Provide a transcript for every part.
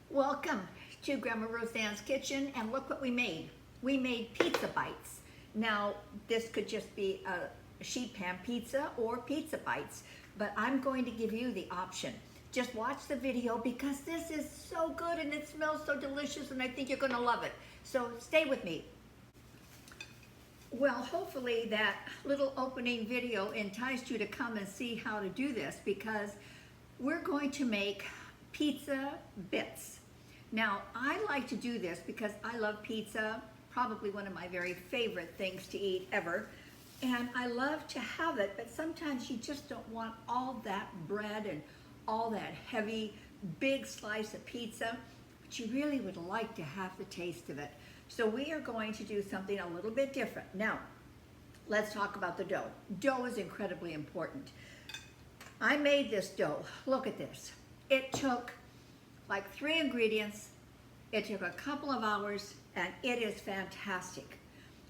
Welcome to Grandma Roseanne's kitchen, and look what we made. We made pizza bites. Now, this could just be a sheet pan pizza or pizza bites, but I'm going to give you the option. Just watch the video because this is so good and it smells so delicious and I think you're gonna love it. So stay with me. Well, hopefully that little opening video enticed you to come and see how to do this because we're going to make pizza bits. Now, I like to do this because I love pizza, probably one of my very favorite things to eat ever. And I love to have it, but sometimes you just don't want all that bread and all that heavy, big slice of pizza, but you really would like to have the taste of it. So we are going to do something a little bit different. Now, let's talk about the dough. Dough is incredibly important. I made this dough. Look at this. It took like 3 ingredients. It took a couple of hours and it is fantastic.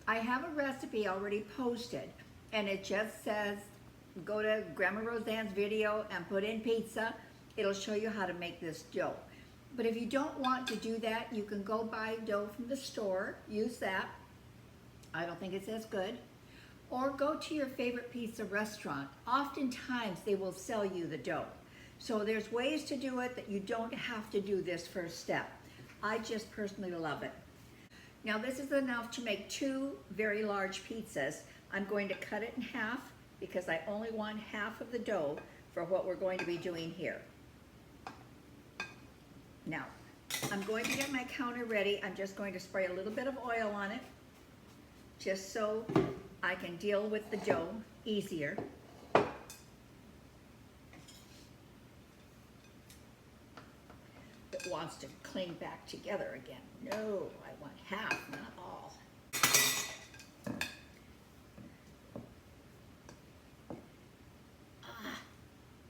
I have a recipe already posted and it just says go to Grandma Roseanne's video and put in pizza. It'll show you how to make this dough. But if you don't want to do that, you can go buy dough from the store, use that. I don't think it's as good. Or go to your favorite pizza restaurant. Oftentimes they will sell you the dough. So there's ways to do it that you don't have to do this first step. I just personally love it. Now this is enough to make 2 very large pizzas. I'm going to cut it in half because I only want half of the dough for what we're going to be doing here. Now, I'm going to get my counter ready. I'm just going to spray a little bit of oil on it just so I can deal with the dough easier. It wants to cling back together again. No, I want half, not all.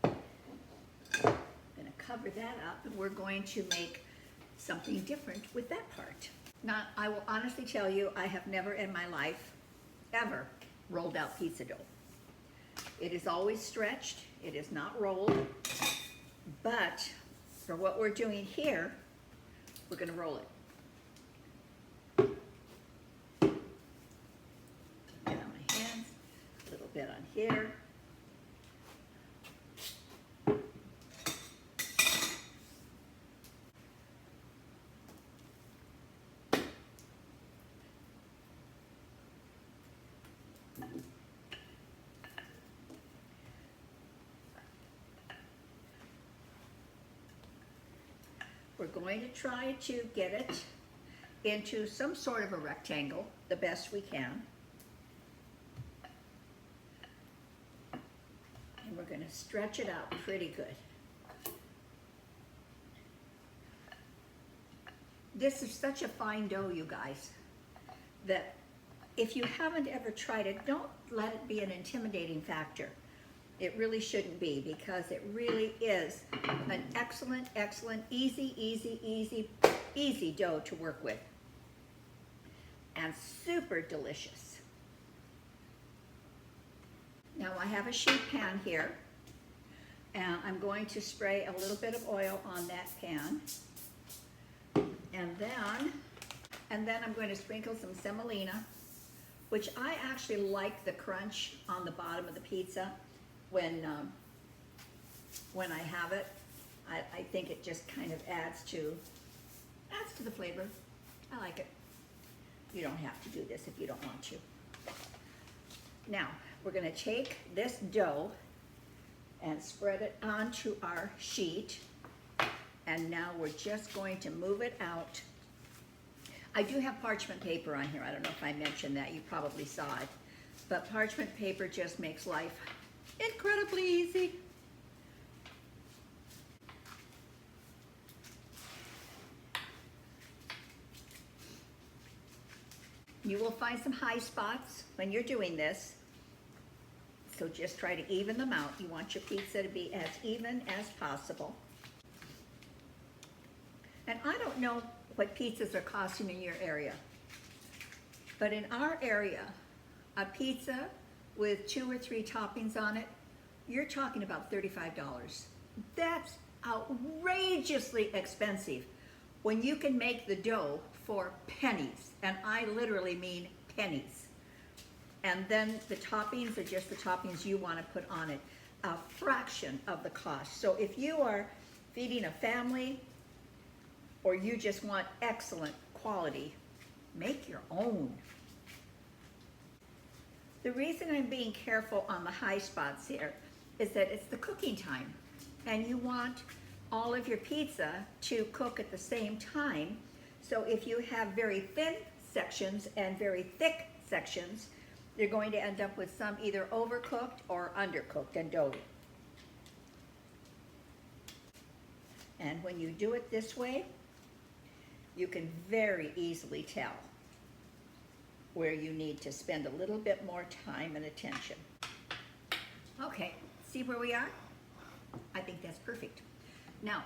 I'm going to cover that up and we're going to make something different with that part. Now, I will honestly tell you, I have never in my life ever rolled out pizza dough. It is always stretched, it is not rolled, but for what we're doing here, we're going to roll it. Get on my hands, a little bit on here. We're going to try to get it into some sort of a rectangle the best we can. And we're going to stretch it out pretty good. This is such a fine dough, you guys, that if you haven't ever tried it, don't let it be an intimidating factor. It really shouldn't be because it really is an excellent, easy dough to work with. And super delicious. Now I have a sheet pan here and I'm going to spray a little bit of oil on that pan. And then I'm going to sprinkle some semolina, which I actually like the crunch on the bottom of the pizza. When I have it, I think it just kind of adds to the flavor. I like it. You don't have to do this if you don't want to. Now, we're going to take this dough and spread it onto our sheet. And now we're just going to move it out. I do have parchment paper on here. I don't know if I mentioned that. You probably saw it. But parchment paper just makes life incredibly easy. You will find some high spots when you're doing this, so just try to even them out. You want your pizza to be as even as possible. And I don't know what pizzas are costing in your area, but in our area, a pizza with 2 or 3 toppings on it, you're talking about $35. That's outrageously expensive when you can make the dough for pennies, and I literally mean pennies. And then the toppings are just the toppings you want to put on it, a fraction of the cost. So if you are feeding a family or you just want excellent quality, make your own. The reason I'm being careful on the high spots here is that it's the cooking time, and you want all of your pizza to cook at the same time. So if you have very thin sections and very thick sections, you're going to end up with some either overcooked or undercooked and doughy. And when you do it this way, you can very easily tell where you need to spend a little bit more time and attention. Okay, see where we are? I think that's perfect. Now,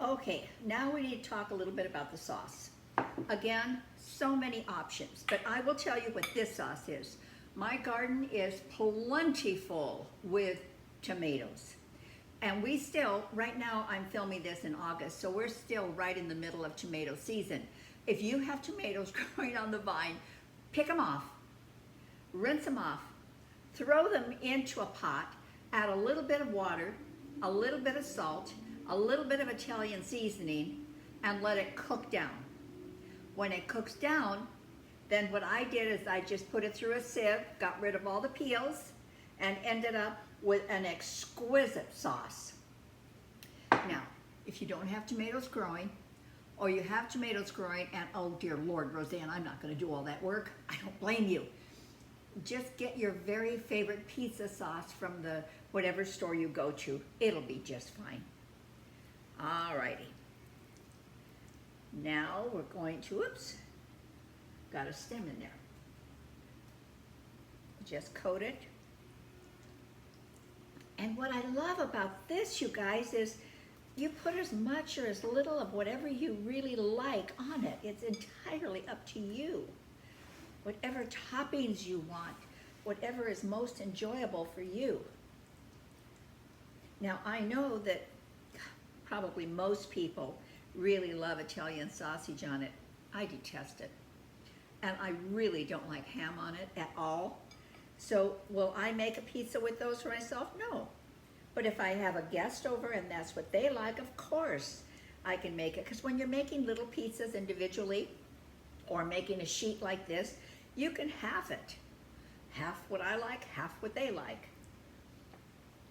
okay, now we need to talk a little bit about the sauce. Again, so many options, but I will tell you what this sauce is. My garden is plentiful with tomatoes. And we still, right now I'm filming this in August, so we're still right in the middle of tomato season. If you have tomatoes growing on the vine, pick them off, rinse them off, throw them into a pot, add a little bit of water, a little bit of salt, a little bit of Italian seasoning, and let it cook down. When it cooks down, then what I did is I just put it through a sieve, got rid of all the peels, and ended up with an exquisite sauce. Now, if you don't have tomatoes growing, or you have tomatoes growing and, oh dear Lord, Roseanne, I'm not gonna do all that work, I don't blame you. Just get your very favorite pizza sauce from the whatever store you go to. It'll be just fine. Alrighty. Now we're going to, oops, got a stem in there. Just coat it. And what I love about this, you guys, is you put as much or as little of whatever you really like on it. It's entirely up to you. Whatever toppings you want, whatever is most enjoyable for you. Now, I know that probably most people really love Italian sausage on it. I detest it. And I really don't like ham on it at all. So will I make a pizza with those for myself? No. But if I have a guest over and that's what they like, of course I can make it. Because when you're making little pizzas individually or making a sheet like this, you can half it. Half what I like, half what they like.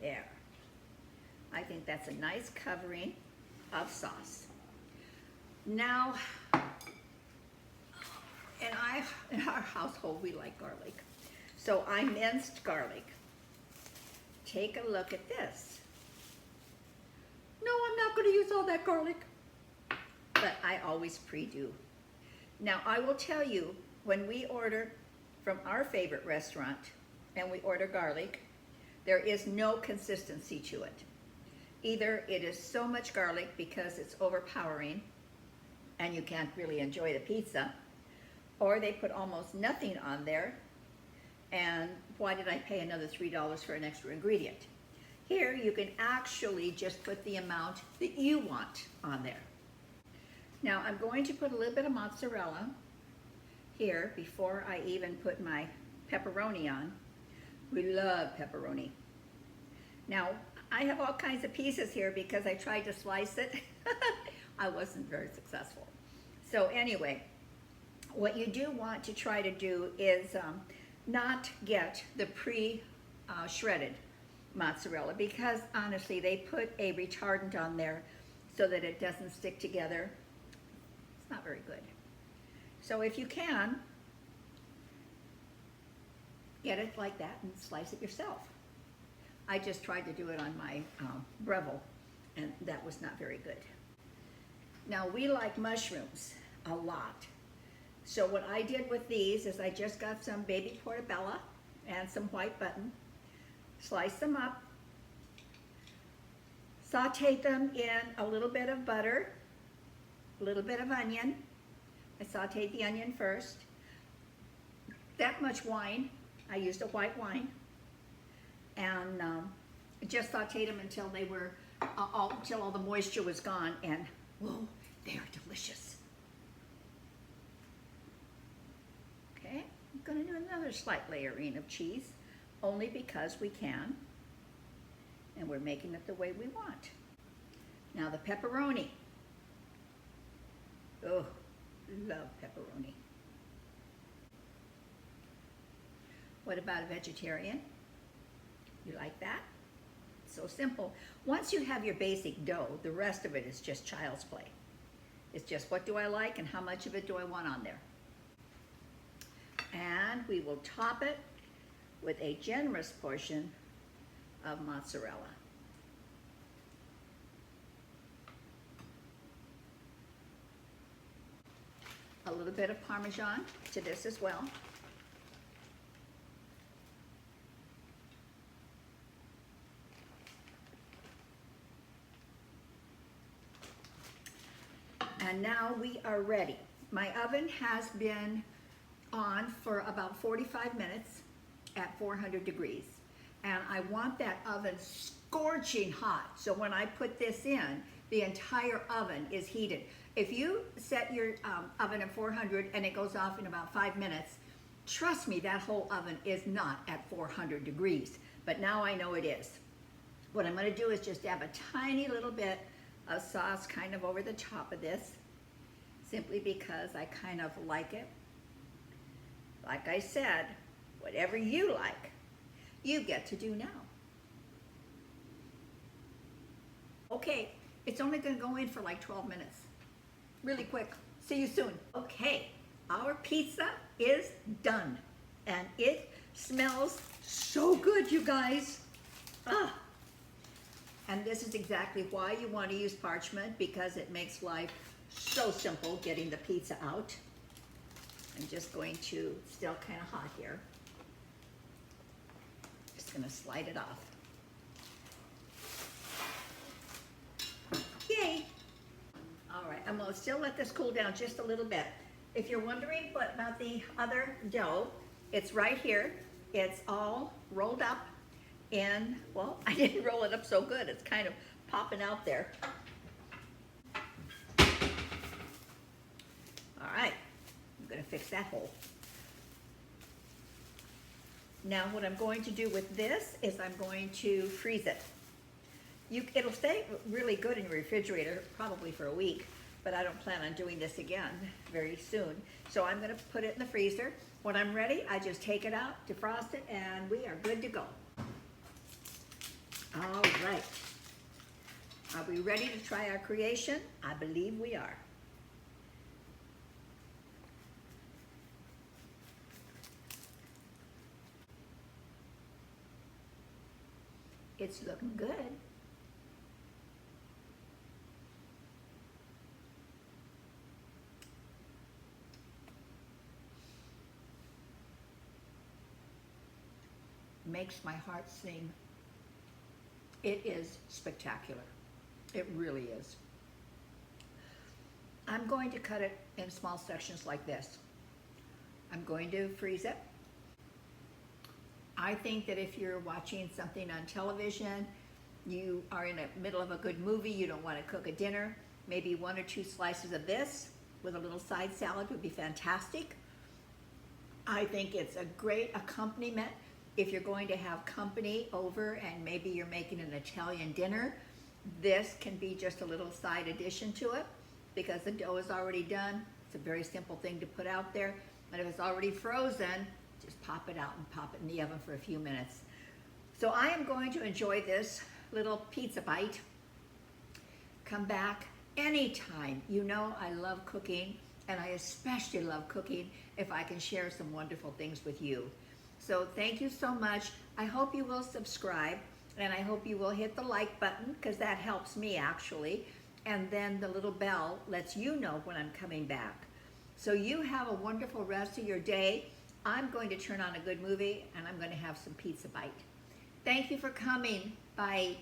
There. I think that's a nice covering of sauce. Now, in our household, we like garlic. So I minced garlic. Take a look at this. No, I'm not going to use all that garlic. But I always pre-do. Now, I will tell you, when we order from our favorite restaurant and we order garlic, there is no consistency to it. Either it is so much garlic because it's overpowering and you can't really enjoy the pizza, or they put almost nothing on there, and why did I pay another $3 for an extra ingredient? Here you can actually just put the amount that you want on there. Now I'm going to put a little bit of mozzarella here before I even put my pepperoni on. We love pepperoni. Now I have all kinds of pieces here because I tried to slice it. I wasn't very successful. So anyway, what you do want to try to do is not get the pre-shredded mozzarella, because honestly they put a retardant on there so that it doesn't stick together. It's not very good. So if you can, get it like that and slice it yourself. I just tried to do it on my Breville, and that was not very good. Now we like mushrooms a lot. So what I did with these is I just got some baby portobello and some white button, sliced them up, sauteed them in a little bit of butter, a little bit of onion. I sauteed the onion first. That much wine, I used a white wine, and Just sauteed them until they were, until all the moisture was gone, and whoa, they are delicious. Okay, I'm gonna do another slight layering of cheese, only because we can, and we're making it the way we want. Now the pepperoni. Oh, love pepperoni. What about a vegetarian? You like that? So simple. Once you have your basic dough, the rest of it is just child's play. It's just what do I like and how much of it do I want on there. And we will top it with a generous portion of mozzarella. A little bit of Parmesan to this as well. And now we are ready. My oven has been on for about 45 minutes at 400 degrees. And I want that oven scorching hot. So when I put this in, the entire oven is heated. If you set your oven at 400 and it goes off in about 5 minutes, trust me, that whole oven is not at 400 degrees. But now I know it is. What I'm gonna do is just dab a tiny little bit of sauce kind of over the top of this, simply because I kind of like it. Like I said, whatever you like, you get to do now. Okay, it's only gonna go in for like 12 minutes. Really quick. See you soon. Okay, our pizza is done. And it smells so good, you guys. Ah. And this is exactly why you want to use parchment, because it makes life so simple getting the pizza out. I'm just going to, still kind of hot here. Just gonna slide it off. Yay! All right, I'm gonna still let this cool down just a little bit. If you're wondering what about the other dough, it's right here. It's all rolled up in, well, I didn't roll it up so good. It's kind of popping out there. All right, I'm gonna fix that hole. Now what I'm going to do with this is I'm going to freeze it. It'll stay really good in your refrigerator, probably for a week, but I don't plan on doing this again very soon. So I'm gonna put it in the freezer. When I'm ready, I just take it out, defrost it, and we are good to go. All right. Are we ready to try our creation? I believe we are. It's looking good. Makes my heart sing. It is spectacular. It really is. I'm going to cut it in small sections like this. I'm going to freeze it. I think that if you're watching something on television, you are in the middle of a good movie, you don't want to cook a dinner, maybe 1 or 2 slices of this with a little side salad would be fantastic. I think it's a great accompaniment if you're going to have company over and maybe you're making an Italian dinner. This can be just a little side addition to it because the dough is already done. It's a very simple thing to put out there. But if it's already frozen, just pop it out and pop it in the oven for a few minutes. So I am going to enjoy this little pizza bite. Come back anytime. You know I love cooking, and I especially love cooking if I can share some wonderful things with you. So thank you so much. I hope you will subscribe, and I hope you will hit the like button because that helps me actually. And then the little bell lets you know when I'm coming back. So you have a wonderful rest of your day. I'm going to turn on a good movie and I'm going to have some pizza bite. Thank you for coming. Bye.